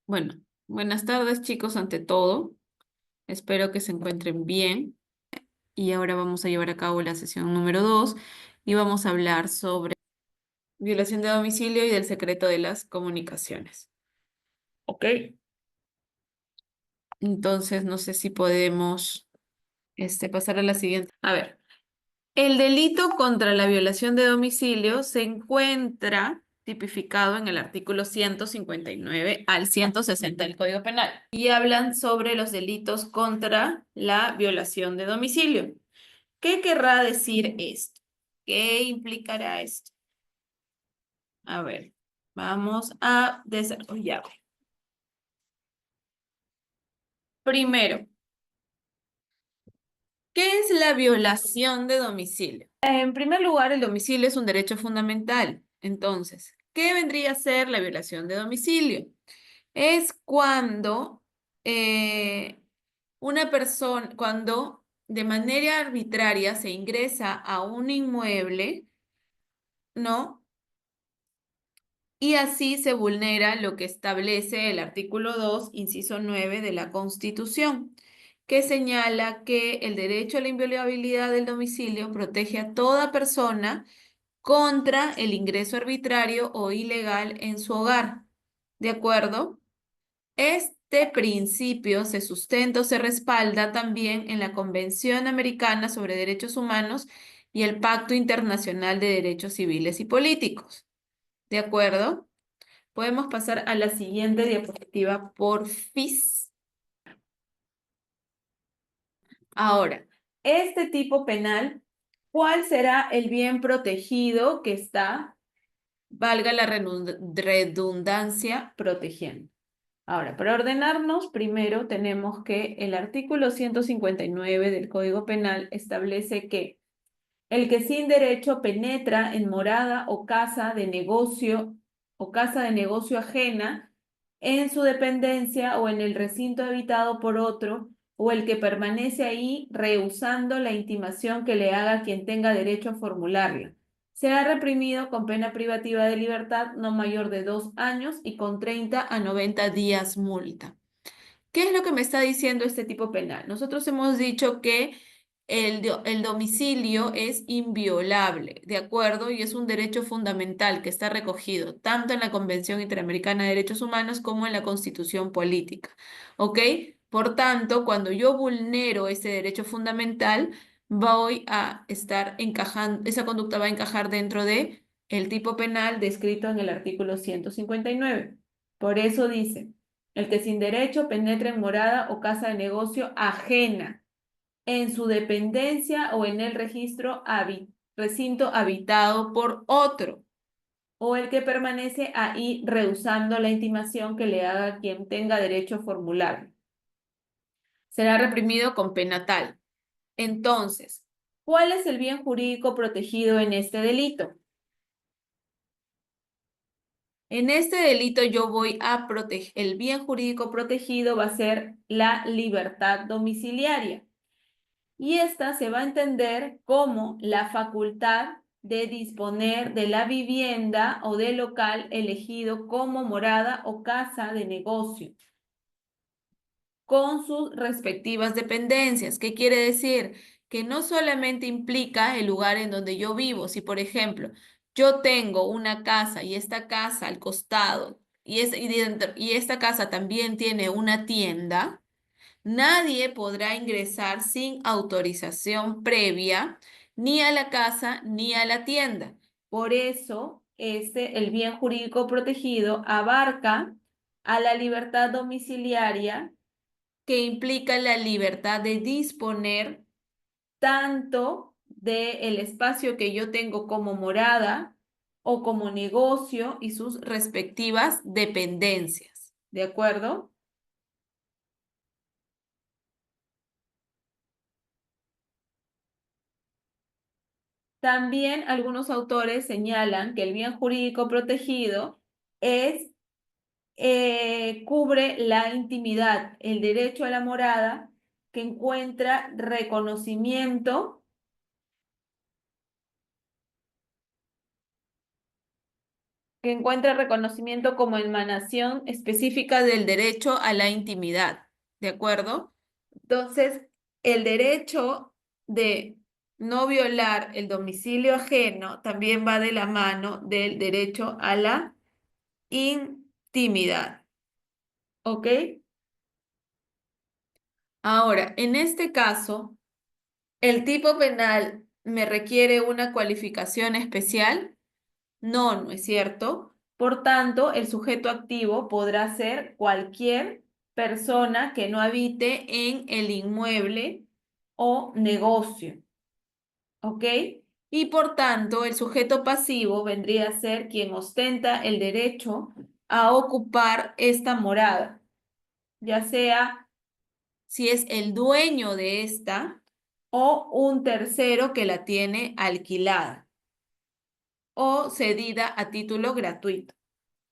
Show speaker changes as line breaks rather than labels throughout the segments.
Bueno, buenas tardes chicos ante todo. Espero que se encuentren bien. Y ahora vamos a llevar a cabo la sesión número 2 y vamos a hablar sobre violación de domicilio y del secreto de las comunicaciones. ¿Ok? Entonces, no sé si podemos pasar a la siguiente. A ver, el delito contra la violación de domicilio se encuentra tipificado en el artículo 159 al 160 del Código Penal y hablan sobre los delitos contra la violación de domicilio. ¿Qué querrá decir esto? ¿Qué implicará esto? A ver, vamos a desarrollar. Primero, ¿qué es la violación de domicilio? En primer lugar, el domicilio es un derecho fundamental. Entonces, ¿qué vendría a ser la violación de domicilio? Es cuando una persona, cuando de manera arbitraria se ingresa a un inmueble, ¿no? Y así se vulnera lo que establece el artículo 2, inciso 9 de la Constitución, que señala que el derecho a la inviolabilidad del domicilio protege a toda persona contra el ingreso arbitrario o ilegal en su hogar. ¿De acuerdo? Este principio se sustenta o se respalda también en la Convención Americana sobre Derechos Humanos y el Pacto Internacional de Derechos Civiles y Políticos. ¿De acuerdo? Podemos pasar a la siguiente diapositiva, porfis. Ahora, este tipo penal, ¿cuál será el bien protegido que está, valga la redundancia, protegiendo? Ahora, para ordenarnos, primero tenemos que el artículo 159 del Código Penal establece que el que sin derecho penetra en morada o casa de negocio ajena en su dependencia o en el recinto habitado por otro, o el que permanece ahí rehusando la intimación que le haga quien tenga derecho a formularla. Será reprimido con pena privativa de libertad no mayor de 2 años y con 30 a 90 días multa. ¿Qué es lo que me está diciendo este tipo penal? Nosotros hemos dicho que el domicilio es inviolable, ¿de acuerdo? Y es un derecho fundamental que está recogido tanto en la Convención Interamericana de Derechos Humanos como en la Constitución Política, ¿ok? Por tanto, cuando yo vulnero ese derecho fundamental, voy a estar encajando, esa conducta va a encajar dentro de el tipo penal descrito en el artículo 159. Por eso dice, el que sin derecho penetra en morada o casa de negocio ajena en su dependencia o en el recinto habitado por otro, o el que permanece ahí rehusando la intimación que le haga quien tenga derecho a formularlo. Será reprimido con pena tal. Entonces, ¿cuál es el bien jurídico protegido en este delito? En este delito yo voy a proteger, el bien jurídico protegido va a ser la libertad domiciliaria. Y esta se va a entender como la facultad de disponer de la vivienda o del local elegido como morada o casa de negocio, con sus respectivas dependencias. ¿Qué quiere decir? Que no solamente implica el lugar en donde yo vivo. Si, por ejemplo, yo tengo una casa y esta casa al costado y esta casa también tiene una tienda, nadie podrá ingresar sin autorización previa ni a la casa ni a la tienda. Por eso, el bien jurídico protegido abarca a la libertad domiciliaria, que implica la libertad de disponer tanto del espacio que yo tengo como morada o como negocio y sus respectivas dependencias. ¿De acuerdo? También algunos autores señalan que el bien jurídico protegido cubre la intimidad, el derecho a la morada, que encuentra reconocimiento que encuentra reconocimiento como emanación específica del derecho a la intimidad, ¿de acuerdo? Entonces, el derecho de no violar el domicilio ajeno también va de la mano del derecho a la intimidad, ¿ok? Ahora, en este caso, ¿el tipo penal me requiere una cualificación especial? No, no es cierto. Por tanto, el sujeto activo podrá ser cualquier persona que no habite en el inmueble o negocio, ¿ok? Y por tanto, el sujeto pasivo vendría a ser quien ostenta el derecho a ocupar esta morada, ya sea si es el dueño de esta o un tercero que la tiene alquilada o cedida a título gratuito.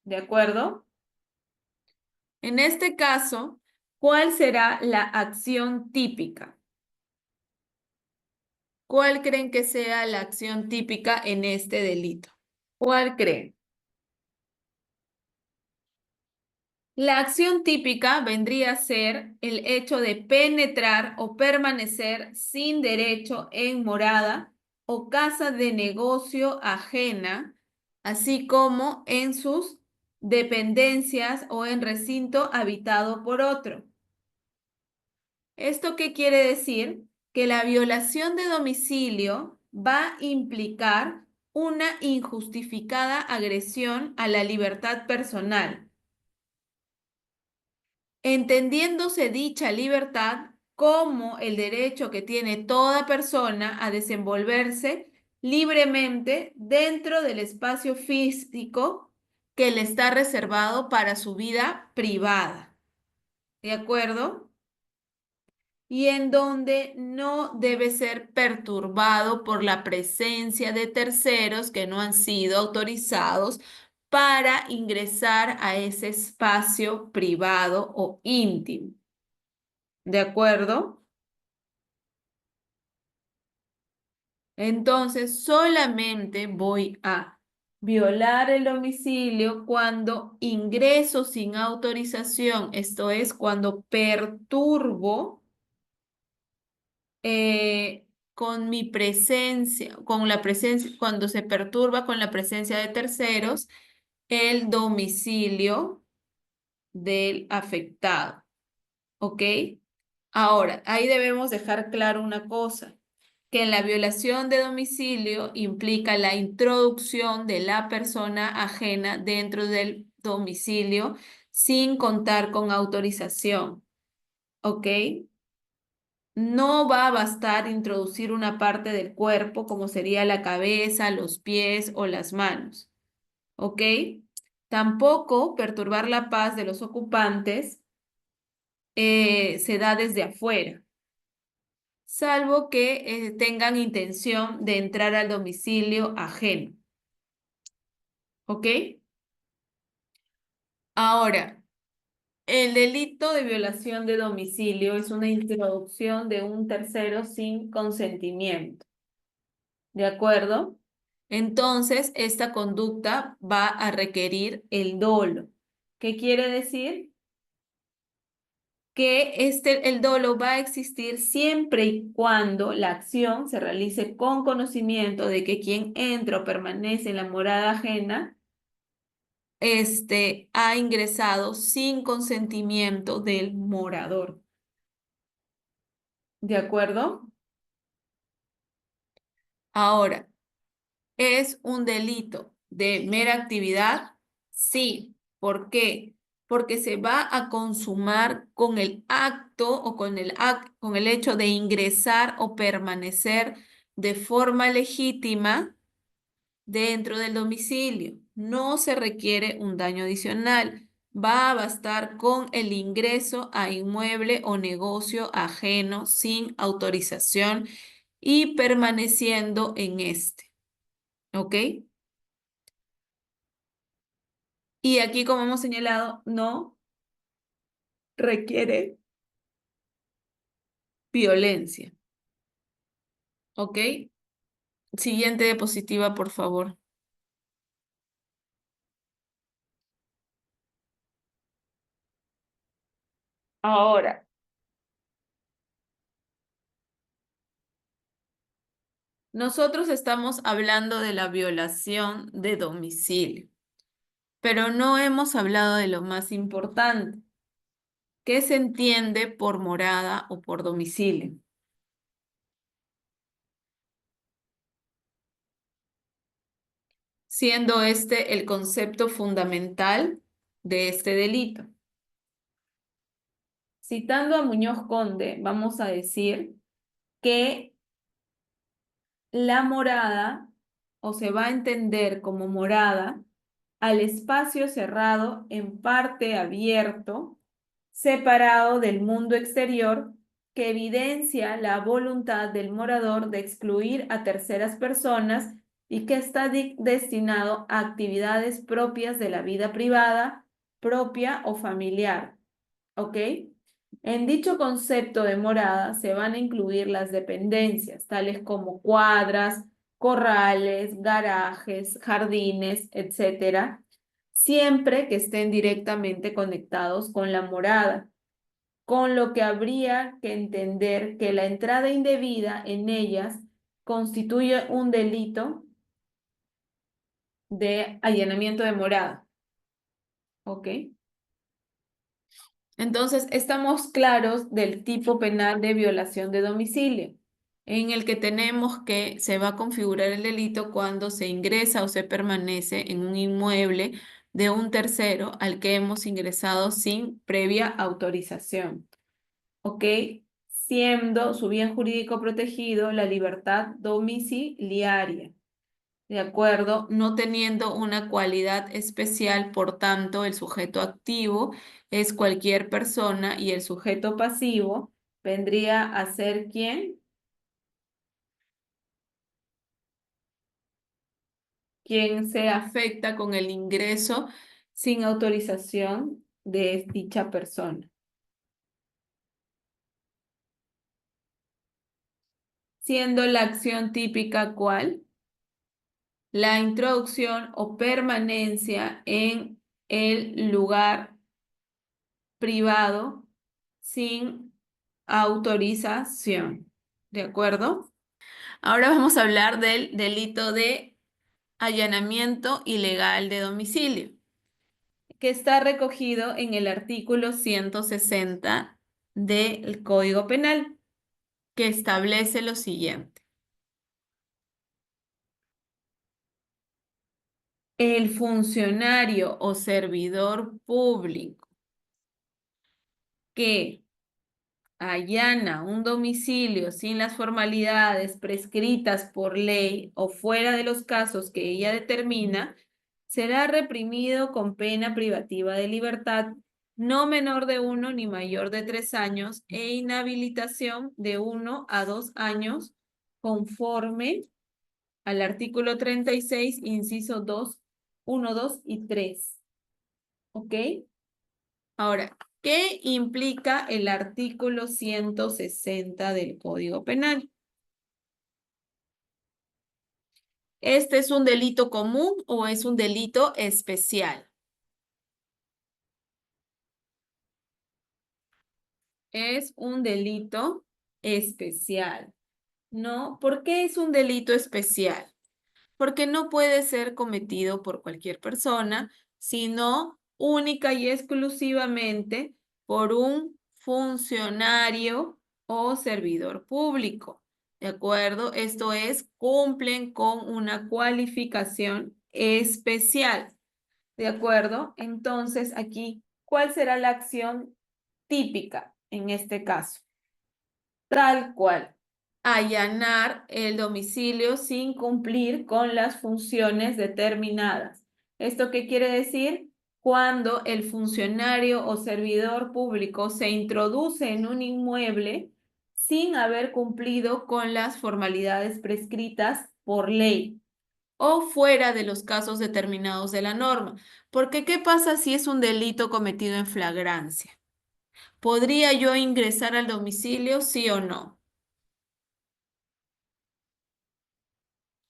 ¿De acuerdo? En este caso, ¿cuál será la acción típica? ¿Cuál creen que sea la acción típica en este delito? ¿Cuál creen? La acción típica vendría a ser el hecho de penetrar o permanecer sin derecho en morada o casa de negocio ajena, así como en sus dependencias o en recinto habitado por otro. ¿Esto qué quiere decir? Que la violación de domicilio va a implicar una injustificada agresión a la libertad personal, entendiéndose dicha libertad como el derecho que tiene toda persona a desenvolverse libremente dentro del espacio físico que le está reservado para su vida privada. ¿De acuerdo? Y en donde no debe ser perturbado por la presencia de terceros que no han sido autorizados para ingresar a ese espacio privado o íntimo. ¿De acuerdo? Entonces, solamente voy a violar el domicilio cuando ingreso sin autorización, esto es, cuando perturbo con mi presencia, con la presencia, cuando se perturba con la presencia de terceros, el domicilio del afectado. ¿Ok? Ahora, ahí debemos dejar claro una cosa, que la violación de domicilio implica la introducción de la persona ajena dentro del domicilio sin contar con autorización. ¿Ok? No va a bastar introducir una parte del cuerpo como sería la cabeza, los pies o las manos. ¿Ok? Tampoco perturbar la paz de los ocupantes se da desde afuera, salvo que tengan intención de entrar al domicilio ajeno. ¿Ok? Ahora, el delito de violación de domicilio es una introducción de un tercero sin consentimiento. ¿De acuerdo? Entonces, esta conducta va a requerir el dolo. ¿Qué quiere decir? Que el dolo va a existir siempre y cuando la acción se realice con conocimiento de que quien entra o permanece en la morada ajena ha ingresado sin consentimiento del morador. ¿De acuerdo? Ahora, ¿es un delito de mera actividad? Sí. ¿Por qué? Porque se va a consumar con el acto o con el hecho de ingresar o permanecer de forma legítima dentro del domicilio. No se requiere un daño adicional. Va a bastar con el ingreso a inmueble o negocio ajeno sin autorización y permaneciendo en este. ¿Ok? Y aquí, como hemos señalado, no requiere violencia. ¿Ok? Siguiente diapositiva, por favor. Ahora, nosotros estamos hablando de la violación de domicilio, pero no hemos hablado de lo más importante. ¿Qué se entiende por morada o por domicilio? Siendo este el concepto fundamental de este delito. Citando a Muñoz Conde, vamos a decir que la morada, o se va a entender como morada, al espacio cerrado en parte abierto, separado del mundo exterior, que evidencia la voluntad del morador de excluir a terceras personas y que está destinado a actividades propias de la vida privada, propia o familiar. ¿Ok? En dicho concepto de morada se van a incluir las dependencias, tales como cuadras, corrales, garajes, jardines, etcétera, siempre que estén directamente conectados con la morada, con lo que habría que entender que la entrada indebida en ellas constituye un delito de allanamiento de morada. ¿Ok? Entonces, estamos claros del tipo penal de violación de domicilio, en el que tenemos que se va a configurar el delito cuando se ingresa o se permanece en un inmueble de un tercero al que hemos ingresado sin previa autorización. ¿Ok? Siendo su bien jurídico protegido la libertad domiciliaria. ¿De acuerdo? No teniendo una cualidad especial, por tanto, el sujeto activo es cualquier persona y el sujeto pasivo vendría a ser quien se afecta con el ingreso sin autorización de dicha persona. Siendo la acción típica ¿cuál? La introducción o permanencia en el lugar privado sin autorización. ¿De acuerdo? Ahora vamos a hablar del delito de allanamiento ilegal de domicilio, que está recogido en el artículo 160 del Código Penal, que establece lo siguiente. El funcionario o servidor público que allana un domicilio sin las formalidades prescritas por ley o fuera de los casos que ella determina, será reprimido con pena privativa de libertad no menor de 1 ni mayor de 3 años e inhabilitación de 1 a 2 años conforme al artículo 36, inciso 2, 1, 2 y 3. ¿Ok? Ahora, ¿qué implica el artículo 160 del Código Penal? ¿Este es un delito común o es un delito especial? Es un delito especial, ¿no? ¿Por qué es un delito especial? Porque no puede ser cometido por cualquier persona, sino única y exclusivamente por un funcionario o servidor público. ¿De acuerdo? Esto es, cumplen con una cualificación especial. ¿De acuerdo? Entonces, aquí, ¿cuál será la acción típica en este caso? Tal cual, allanar el domicilio sin cumplir con las funciones determinadas. ¿Esto qué quiere decir? Cuando el funcionario o servidor público se introduce en un inmueble sin haber cumplido con las formalidades prescritas por ley o fuera de los casos determinados de la norma. Porque, ¿qué pasa si es un delito cometido en flagrancia? ¿Podría yo ingresar al domicilio, sí o no?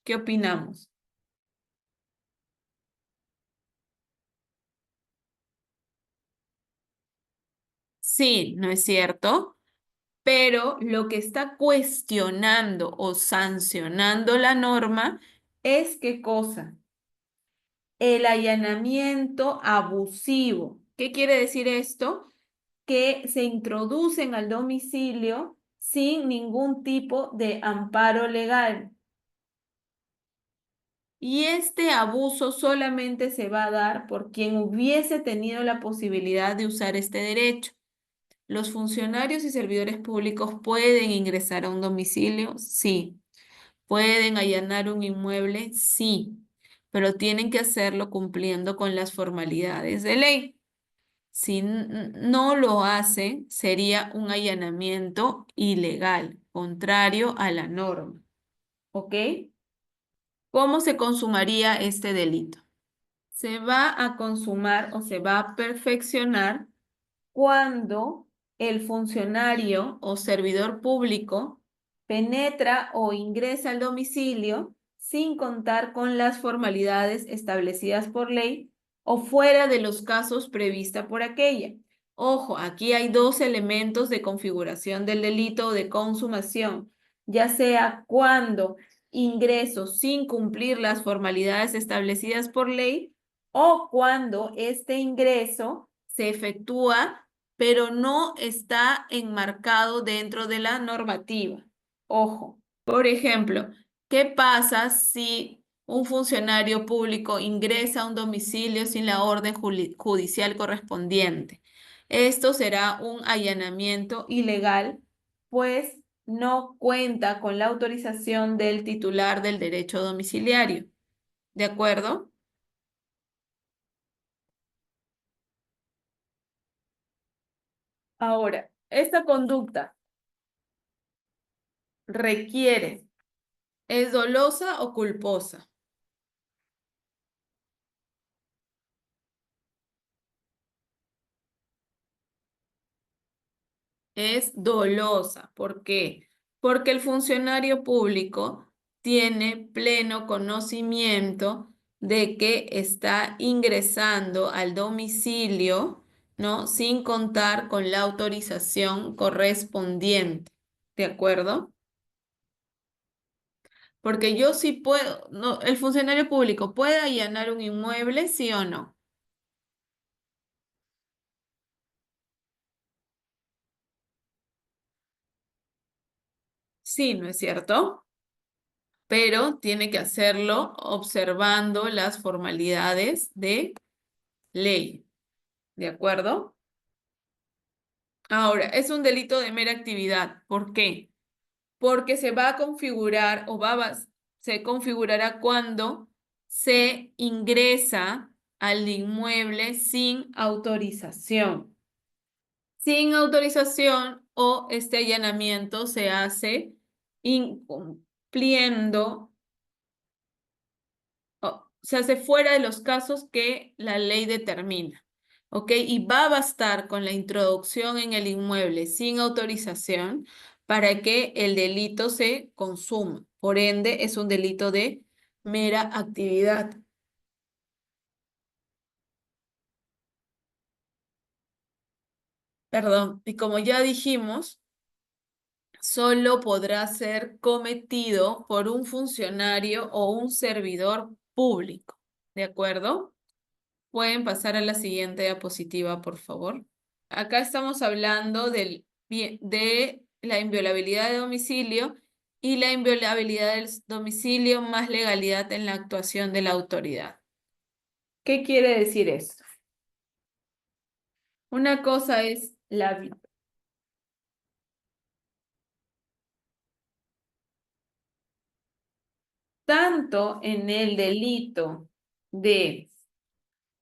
¿Qué opinamos? Sí, ¿no es cierto? Pero lo que está cuestionando o sancionando la norma es ¿qué cosa? El allanamiento abusivo. ¿Qué quiere decir esto? Que se introducen al domicilio sin ningún tipo de amparo legal. Y este abuso solamente se va a dar por quien hubiese tenido la posibilidad de usar este derecho. ¿Los funcionarios y servidores públicos pueden ingresar a un domicilio? Sí. ¿Pueden allanar un inmueble? Sí. Pero tienen que hacerlo cumpliendo con las formalidades de ley. Si no lo hacen, sería un allanamiento ilegal, contrario a la norma. ¿Ok? ¿Cómo se consumaría este delito? Se va a consumar o se va a perfeccionar cuando el funcionario o servidor público penetra o ingresa al domicilio sin contar con las formalidades establecidas por ley o fuera de los casos prevista por aquella. Ojo, aquí hay dos elementos de configuración del delito o de consumación, ya sea cuando ingreso sin cumplir las formalidades establecidas por ley o cuando este ingreso se efectúa, pero no está enmarcado dentro de la normativa. Ojo, por ejemplo, ¿qué pasa si un funcionario público ingresa a un domicilio sin la orden judicial correspondiente? Esto será un allanamiento ilegal, pues no cuenta con la autorización del titular del derecho domiciliario. ¿De acuerdo? Ahora, esta conducta requiere, ¿es dolosa o culposa? Es dolosa. ¿Por qué? Porque el funcionario público tiene pleno conocimiento de que está ingresando al domicilio, ¿no? Sin contar con la autorización correspondiente. ¿De acuerdo? Porque yo sí puedo, no, el funcionario público puede allanar un inmueble, ¿sí o no? Sí, ¿no es cierto? Pero tiene que hacerlo observando las formalidades de ley, ¿de acuerdo? Ahora, es un delito de mera actividad. ¿Por qué? Porque se va a configurar o se configurará cuando se ingresa al inmueble sin autorización. Sin autorización o este allanamiento se hace incumpliendo se hace fuera de los casos que la ley determina, ¿ok? Y va a bastar con la introducción en el inmueble sin autorización para que el delito se consuma. Por ende, es un delito de mera actividad. Perdón, y como ya dijimos, solo podrá ser cometido por un funcionario o un servidor público, ¿de acuerdo? Pueden pasar a la siguiente diapositiva, por favor. Acá estamos hablando de la inviolabilidad de domicilio y la inviolabilidad del domicilio más legalidad en la actuación de la autoridad. ¿Qué quiere decir esto? Una cosa es tanto en el delito de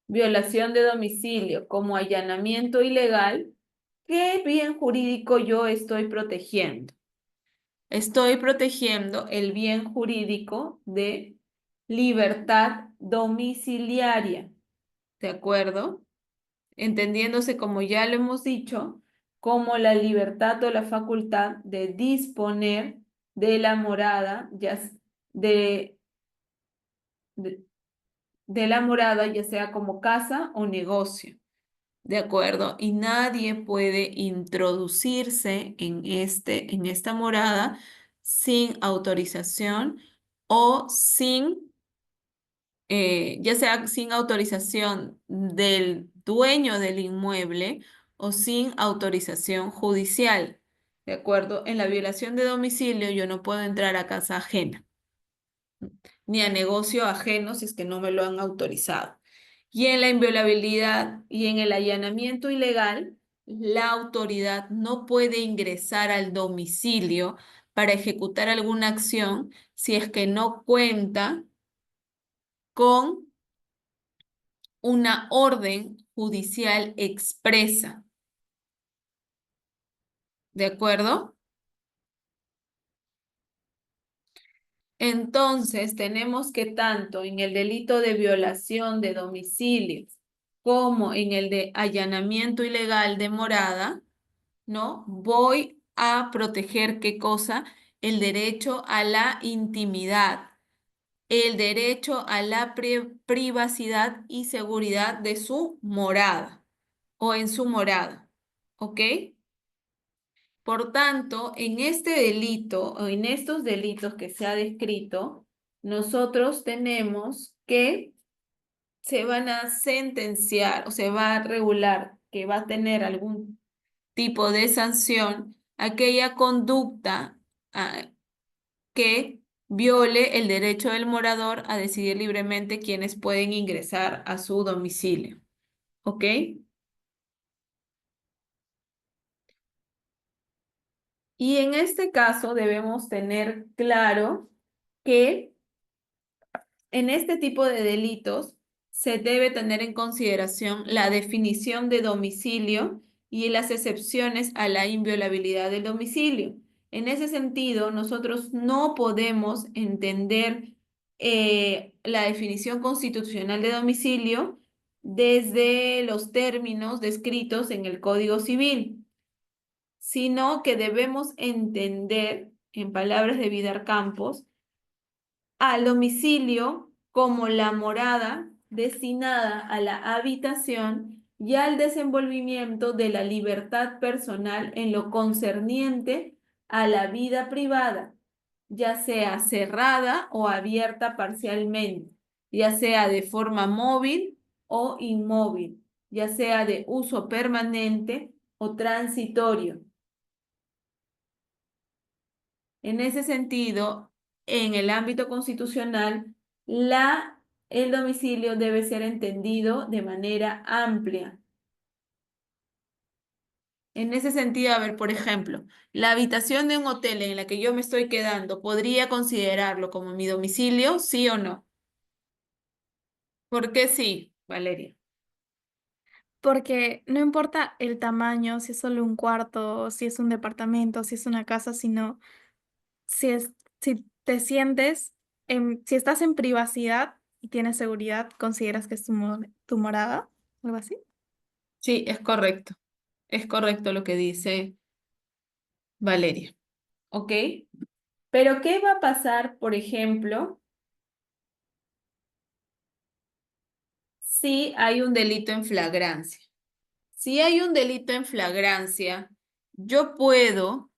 violación de domicilio como allanamiento ilegal, ¿qué bien jurídico yo estoy protegiendo? Estoy protegiendo el bien jurídico de libertad domiciliaria, ¿de acuerdo? Entendiéndose, como ya lo hemos dicho, como la libertad o la facultad de disponer de la morada, de, de, de la morada, ya sea como casa o negocio. ¿De acuerdo? Y nadie puede introducirse en esta morada sin autorización o sin, ya sea sin autorización del dueño del inmueble o sin autorización judicial. ¿De acuerdo? En la violación de domicilio yo no puedo entrar a casa ajena ni a negocio ajeno si es que no me lo han autorizado. Y en la inviolabilidad y en el allanamiento ilegal, la autoridad no puede ingresar al domicilio para ejecutar alguna acción si es que no cuenta con una orden judicial expresa. ¿De acuerdo? Entonces, tenemos que tanto en el delito de violación de domicilio como en el de allanamiento ilegal de morada, ¿no? Voy a proteger ¿qué cosa? El derecho a la intimidad, el derecho a la privacidad y seguridad de su morada o en su morada, ¿ok? Por tanto, en este delito o en estos delitos que se ha descrito, nosotros tenemos que se van a sentenciar o se va a regular que va a tener algún tipo de sanción aquella conducta que viole el derecho del morador a decidir libremente quiénes pueden ingresar a su domicilio. ¿Ok? Y en este caso debemos tener claro que en este tipo de delitos se debe tener en consideración la definición de domicilio y las excepciones a la inviolabilidad del domicilio. En ese sentido, nosotros no podemos entender la definición constitucional de domicilio desde los términos descritos en el Código Civil, sino que debemos entender, en palabras de Vidar Campos, al domicilio como la morada destinada a la habitación y al desenvolvimiento de la libertad personal en lo concerniente a la vida privada, ya sea cerrada o abierta parcialmente, ya sea de forma móvil o inmóvil, ya sea de uso permanente o transitorio. En ese sentido, en el ámbito constitucional, el domicilio debe ser entendido de manera amplia. En ese sentido, a ver, por ejemplo, la habitación de un hotel en la que yo me estoy quedando, ¿podría considerarlo como mi domicilio, sí o no? ¿Por qué sí, Valeria?
Porque no importa el tamaño, si es solo un cuarto, si es un departamento, si es una casa, sino si te sientes, si estás en privacidad y tienes seguridad, ¿consideras que es tu morada? ¿Algo así?
Sí, es correcto. Es correcto lo que dice Valeria. ¿Ok? Pero ¿qué va a pasar, por ejemplo, si hay un delito en flagrancia? Si hay un delito en flagrancia, yo puedo,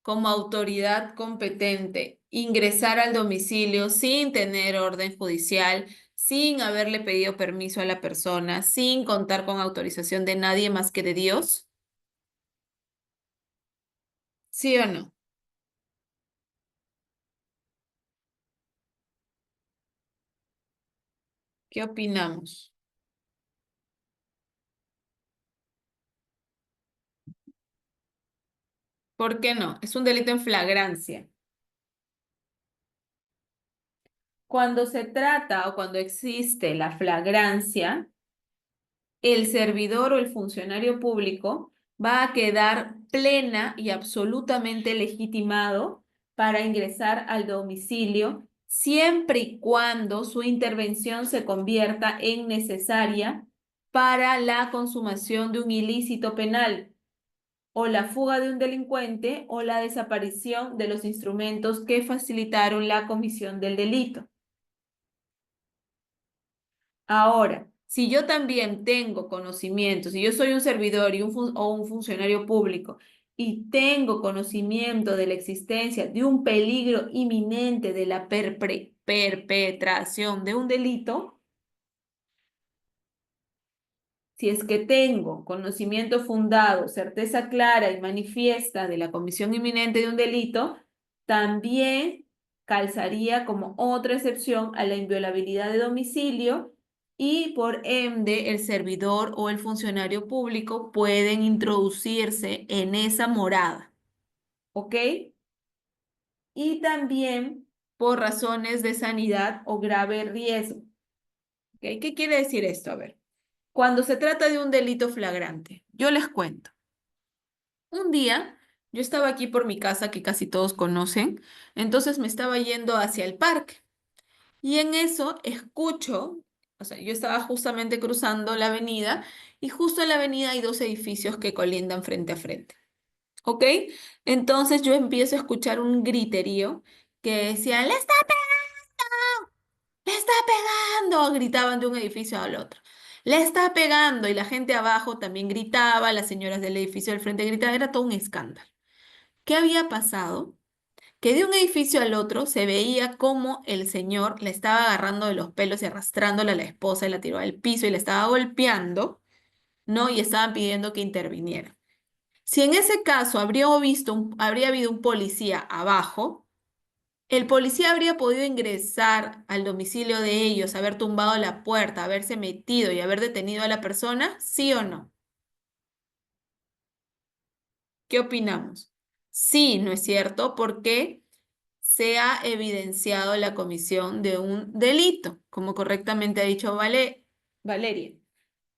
como autoridad competente, ingresar al domicilio sin tener orden judicial, sin haberle pedido permiso a la persona, sin contar con autorización de nadie más que de Dios. ¿Sí o no? ¿Qué opinamos? ¿Por qué no? Es un delito en flagrancia. Cuando se trata o cuando existe la flagrancia, el servidor o el funcionario público va a quedar plena y absolutamente legitimado para ingresar al domicilio siempre y cuando su intervención se convierta en necesaria para la consumación de un ilícito penal o la fuga de un delincuente o la desaparición de los instrumentos que facilitaron la comisión del delito. Ahora, Si yo también tengo conocimiento, si yo soy un servidor o un funcionario público y tengo conocimiento de la existencia de un peligro inminente de la perpetración de un delito, si es que tengo conocimiento fundado, certeza clara y manifiesta de la comisión inminente de un delito, también calzaría como otra excepción a la inviolabilidad de domicilio y por ende el servidor o el funcionario público pueden introducirse en esa morada, ¿ok? Y también por razones de sanidad o grave riesgo, ¿ok? ¿Qué quiere decir esto? A ver. Cuando se trata de un delito flagrante, yo les cuento. Un día, yo estaba aquí por mi casa, que casi todos conocen, entonces me estaba yendo hacia el parque y en eso escucho, o sea, yo estaba justamente cruzando la avenida y justo en la avenida hay dos edificios que colindan frente a frente, ¿ok? Entonces yo empiezo a escuchar un griterío que decía, le está pegando, gritaban de un edificio al otro. Le está pegando y la gente abajo también gritaba, las señoras del edificio del frente gritaban, era todo un escándalo. ¿Qué había pasado? Que de un edificio al otro se veía cómo el señor la estaba agarrando de los pelos y arrastrándola a la esposa y la tiró al piso y la estaba golpeando, ¿no? Y estaban pidiendo que interviniera. Si en ese caso habría habido un policía abajo, el policía habría podido ingresar al domicilio de ellos, haber tumbado la puerta, haberse metido y haber detenido a la persona, ¿sí o no? ¿Qué opinamos? Sí, ¿no es cierto? Porque se ha evidenciado la comisión de un delito, como correctamente ha dicho Valeria.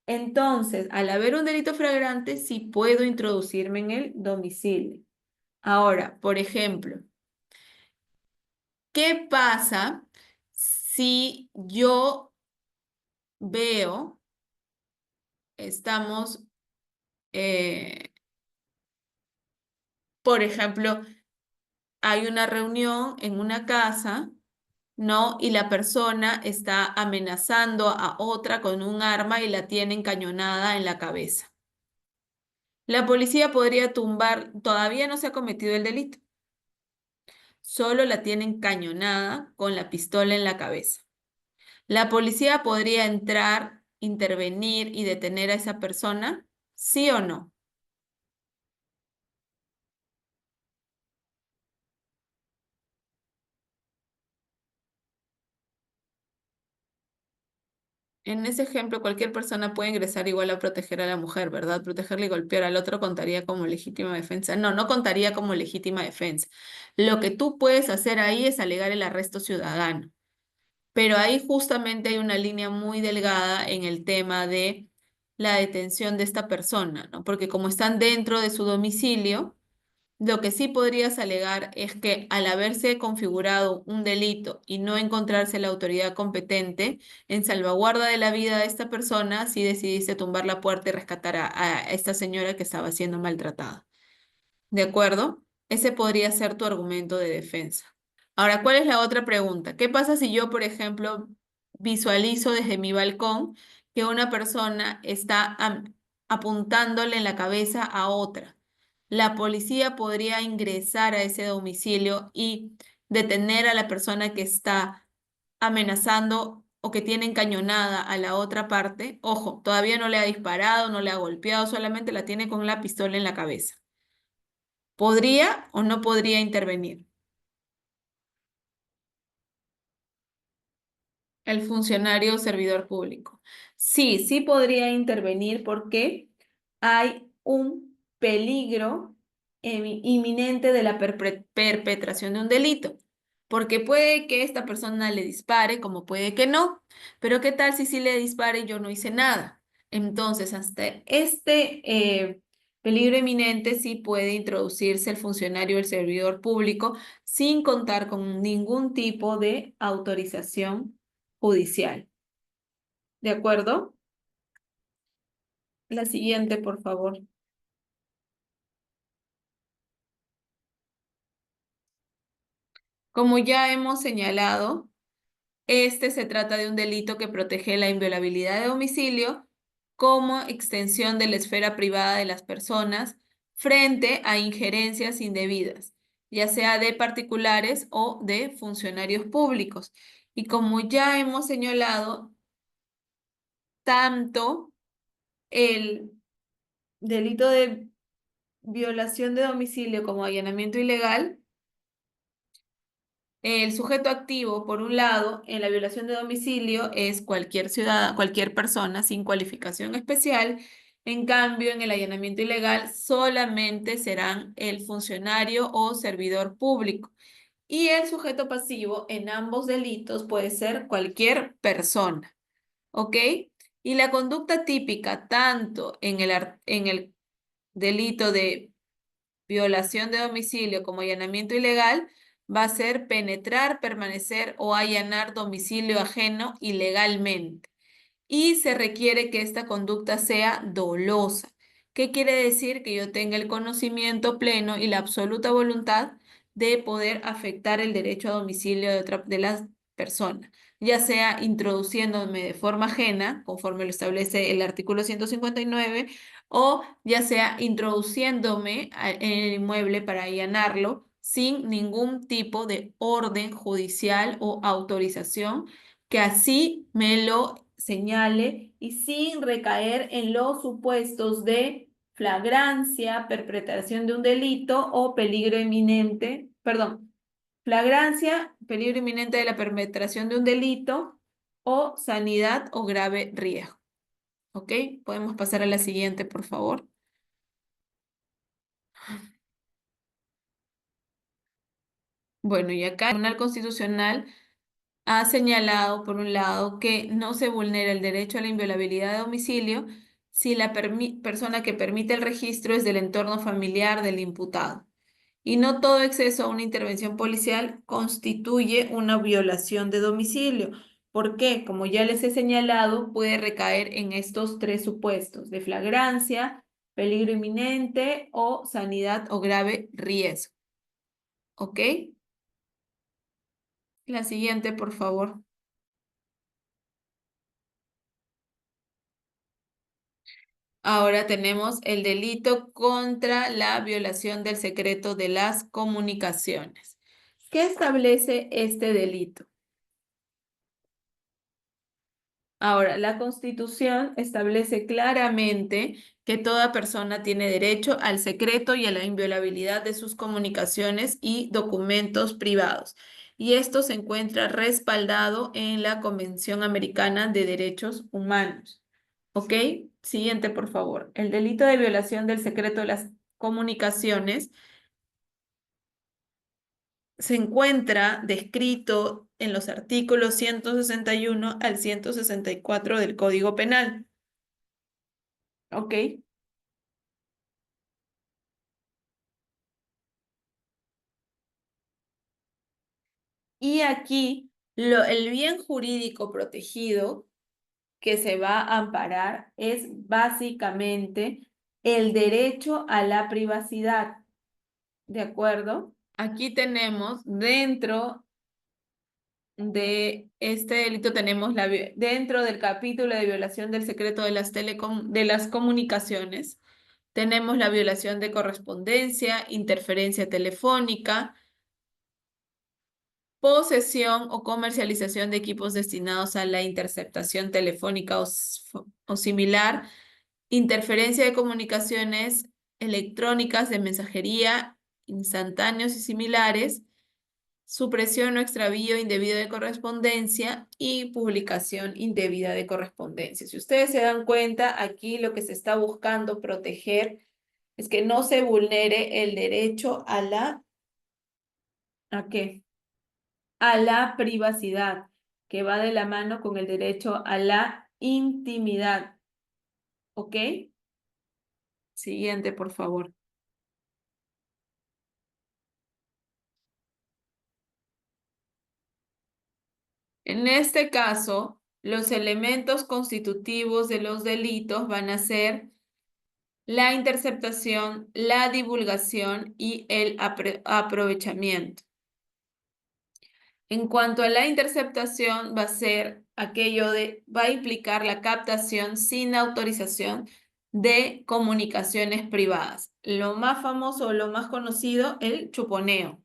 Entonces, al haber un delito flagrante, sí puedo introducirme en el domicilio. Ahora, por ejemplo, ¿qué pasa si yo veo, estamos, eh, por ejemplo, hay una reunión en una casa, ¿no? Y la persona está amenazando a otra con un arma y la tiene encañonada en la cabeza. La policía podría tumbar, todavía no se ha cometido el delito, solo la tiene encañonada con la pistola en la cabeza. La policía podría entrar, intervenir y detener a esa persona, ¿sí o no? En ese ejemplo, cualquier persona puede ingresar igual a proteger a la mujer, ¿verdad? Protegerle y golpear al otro contaría como legítima defensa. No, no contaría como legítima defensa. Lo que tú puedes hacer ahí es alegar el arresto ciudadano. Pero ahí justamente hay una línea muy delgada en el tema de la detención de esta persona, ¿no? Porque como están dentro de su domicilio, lo que sí podrías alegar es que al haberse configurado un delito y no encontrarse la autoridad competente, en salvaguarda de la vida de esta persona, sí decidiste tumbar la puerta y rescatar a esta señora que estaba siendo maltratada. ¿De acuerdo? Ese podría ser tu argumento de defensa. Ahora, ¿cuál es la otra pregunta? ¿Qué pasa si yo, por ejemplo, visualizo desde mi balcón que una persona está apuntándole en la cabeza a otra? La policía podría ingresar a ese domicilio y detener a la persona que está amenazando o que tiene encañonada a la otra parte. Ojo, todavía no le ha disparado, no le ha golpeado, solamente la tiene con la pistola en la cabeza. ¿Podría o no podría intervenir el funcionario o servidor público? Sí, sí podría intervenir porque hay un peligro inminente de la perpetración de un delito. Porque puede que esta persona le dispare, como puede que no. Pero ¿qué tal si sí le dispare y yo no hice nada? Entonces, hasta este peligro inminente sí puede introducirse el funcionario o el servidor público sin contar con ningún tipo de autorización judicial. ¿De acuerdo? La siguiente, por favor. Como ya hemos señalado, Este se trata de un delito que protege la inviolabilidad de domicilio como extensión de la esfera privada de las personas frente a injerencias indebidas, ya sea de particulares o de funcionarios públicos. Y como ya hemos señalado, tanto el delito de violación de domicilio como allanamiento ilegal, el sujeto activo, por un lado, en la violación de domicilio es cualquier ciudadano, cualquier persona sin cualificación especial. En cambio, en el allanamiento ilegal solamente serán el funcionario o servidor público. Y el sujeto pasivo en ambos delitos puede ser cualquier persona. ¿Ok? Y la conducta típica, tanto en el delito de violación de domicilio como allanamiento ilegal, va a ser penetrar, permanecer o allanar domicilio ajeno ilegalmente. Y se requiere que esta conducta sea dolosa. ¿Qué quiere decir? Que yo tenga el conocimiento pleno y la absoluta voluntad de poder afectar el derecho a domicilio de la persona, ya sea introduciéndome de forma ajena, conforme lo establece el artículo 159, o ya sea introduciéndome en el inmueble para allanarlo sin ningún tipo de orden judicial o autorización que así me lo señale y sin recaer en los supuestos de flagrancia, perpetración de un delito o peligro inminente, perdón, flagrancia, peligro inminente de la perpetración de un delito o sanidad o grave riesgo. ¿Ok? Podemos pasar a la siguiente, por favor. Bueno, y acá el Tribunal Constitucional ha señalado, por un lado, que no se vulnera el derecho a la inviolabilidad de domicilio si la persona que permite el registro es del entorno familiar del imputado. Y no todo exceso a una intervención policial constituye una violación de domicilio. ¿Por qué? Como ya les he señalado, puede recaer en estos tres supuestos de flagrancia, peligro inminente o sanidad o grave riesgo. ¿Ok? La siguiente, por favor. Ahora tenemos el delito contra la violación del secreto de las comunicaciones. ¿Qué establece este delito? Ahora, la Constitución establece claramente que toda persona tiene derecho al secreto y a la inviolabilidad de sus comunicaciones y documentos privados. Y esto se encuentra respaldado en la Convención Americana de Derechos Humanos. ¿Ok? Siguiente, por favor. El delito de violación del secreto de las comunicaciones se encuentra descrito en los artículos 161 al 164 del Código Penal. ¿Ok? Y aquí el bien jurídico protegido que se va a amparar es básicamente el derecho a la privacidad. ¿De acuerdo? Aquí tenemos dentro de este delito tenemos dentro del capítulo de violación del secreto de de las comunicaciones, tenemos la violación de correspondencia, interferencia telefónica, posesión o comercialización de equipos destinados a la interceptación telefónica o similar, interferencia de comunicaciones electrónicas de mensajería, instantáneos y similares, supresión o extravío indebido de correspondencia y publicación indebida de correspondencia. Si ustedes se dan cuenta, aquí lo que se está buscando proteger es que no se vulnere el derecho a ¿a qué? A la privacidad, que va de la mano con el derecho a la intimidad. ¿Ok? Siguiente, por favor. En este caso, los elementos constitutivos de los delitos van a ser la interceptación, la divulgación y el aprovechamiento. En cuanto a la interceptación, va a ser aquello de, va a implicar la captación sin autorización de comunicaciones privadas. Lo más famoso o lo más conocido, el chuponeo.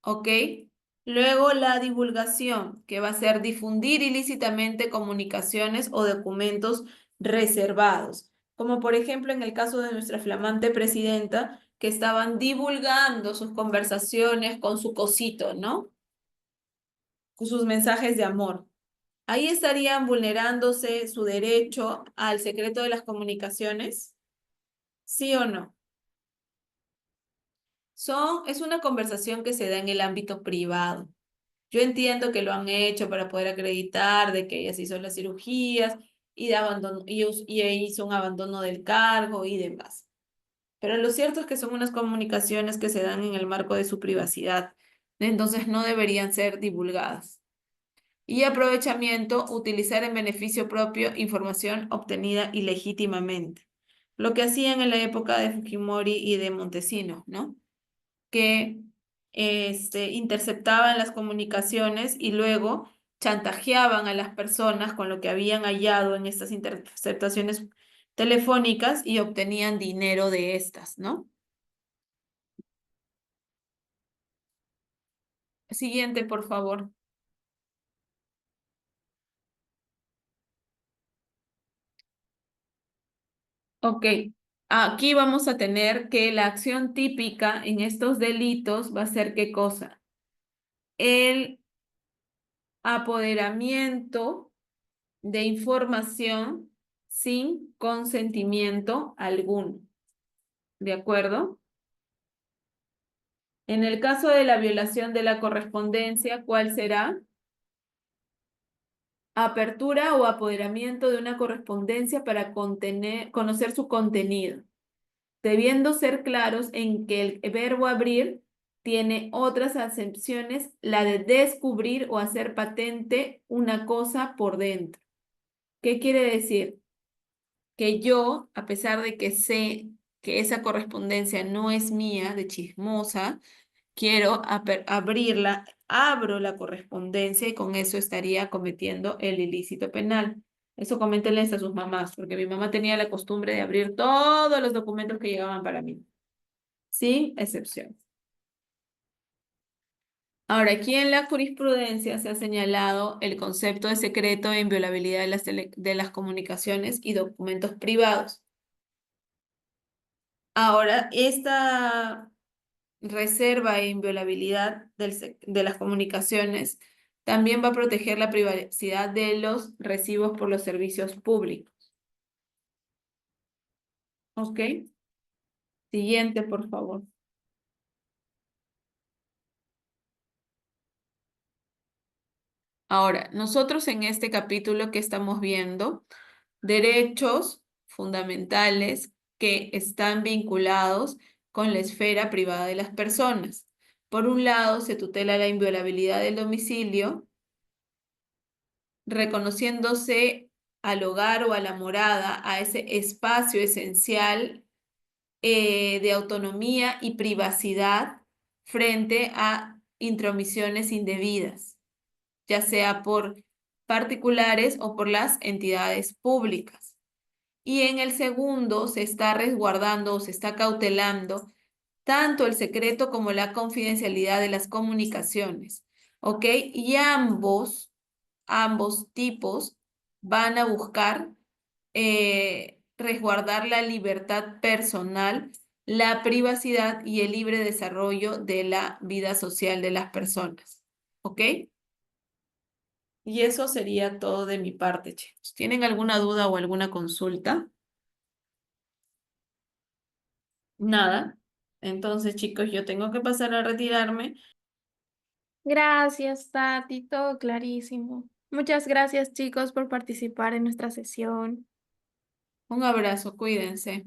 ¿Ok? Luego la divulgación, que va a ser difundir ilícitamente comunicaciones o documentos reservados, como por ejemplo en el caso de nuestra flamante presidenta, que estaban divulgando sus conversaciones con su cosito, ¿no? Con sus mensajes de amor. Ahí estarían vulnerándose su derecho al secreto de las comunicaciones, ¿sí o no? Es una conversación que se da en el ámbito privado. Yo entiendo que lo han hecho para poder acreditar de que ella se hizo las cirugías y de abandono, y hizo un abandono del cargo y demás. Pero lo cierto es que son unas comunicaciones que se dan en el marco de su privacidad, entonces no deberían ser divulgadas. Y aprovechamiento, utilizar en beneficio propio información obtenida ilegítimamente. Lo que hacían en la época de Fujimori y de Montesinos, ¿no? Que interceptaban las comunicaciones y luego chantajeaban a las personas con lo que habían hallado en estas interceptaciones telefónicas y obtenían dinero de estas, ¿no? Siguiente, por favor. Ok, aquí vamos a tener que la acción típica en estos delitos va a ser ¿qué cosa? El apoderamiento de información sin consentimiento alguno. ¿De acuerdo? En el caso de la violación de la correspondencia, ¿cuál será? Apertura o apoderamiento de una correspondencia para conocer su contenido, debiendo ser claros en que el verbo abrir tiene otras acepciones, la de descubrir o hacer patente una cosa por dentro. ¿Qué quiere decir? Que yo, a pesar de que sé que esa correspondencia no es mía, de chismosa, quiero abrirla, abro la correspondencia y con eso estaría cometiendo el ilícito penal. Eso coméntenles a sus mamás, porque mi mamá tenía la costumbre de abrir todos los documentos que llegaban para mí, sin excepción. Ahora, aquí en la jurisprudencia se ha señalado el concepto de secreto e inviolabilidad de las comunicaciones y documentos privados. Ahora, esta reserva e inviolabilidad de las comunicaciones también va a proteger la privacidad de los recibos por los servicios públicos. ¿Ok? Siguiente, por favor. Ahora, nosotros en este capítulo que estamos viendo, derechos fundamentales que están vinculados con la esfera privada de las personas. Por un lado, se tutela la inviolabilidad del domicilio, reconociéndose al hogar o a la morada, a ese espacio esencial de autonomía y privacidad frente a intromisiones indebidas, ya sea por particulares o por las entidades públicas. Y en el segundo se está resguardando o se está cautelando tanto el secreto como la confidencialidad de las comunicaciones, ¿ok? Y ambos tipos van a buscar resguardar la libertad personal, la privacidad y el libre desarrollo de la vida social de las personas. ¿Ok? Y eso sería todo de mi parte, chicos. ¿Tienen alguna duda o alguna consulta? Nada. Entonces, chicos, yo tengo que pasar a retirarme.
Gracias, Tati, todo clarísimo. Muchas gracias, chicos, por participar en nuestra sesión.
Un abrazo, cuídense.